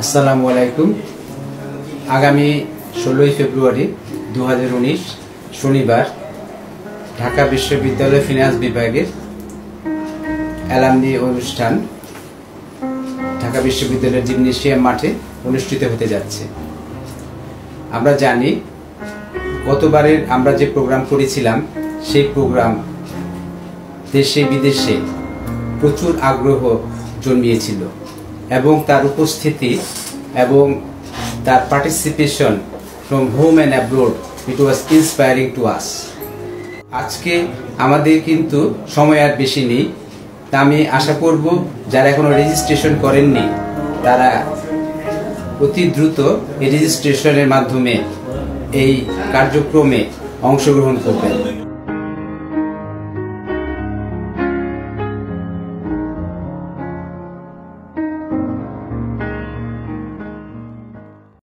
আসসালামু আলাইকুম। আগামী 16 ফেব্রুয়ারি 2019 শনিবার ঢাকা বিশ্ববিদ্যালয় ফিনান্স বিভাগের অ্যালামনি অনুষ্ঠান ঢাকা বিশ্ববিদ্যালয়ের জিমনেশিয়াম মাঠে অনুষ্ঠিত হতে যাচ্ছে। আমরা জানি গতবারের আমরা যে প্রোগ্রাম করেছিলাম সেই প্রোগ্রাম দেশে বিদেশে প্রচুর আগ্রহ জন্মিয়েছিল এবং তার উপস্থিতি এবং তার participation from home and abroad it was inspiring to us. আজকে আমাদের কিন্তু সময় আর বেশি নেই, তা আমি আশা করব যারা এখনো রেজিস্ট্রেশন করেননি তারা অতি দ্রুত এই রেজিস্ট্রেশনের মাধ্যমে এই কার্যক্রমে অংশগ্রহণ করবেন।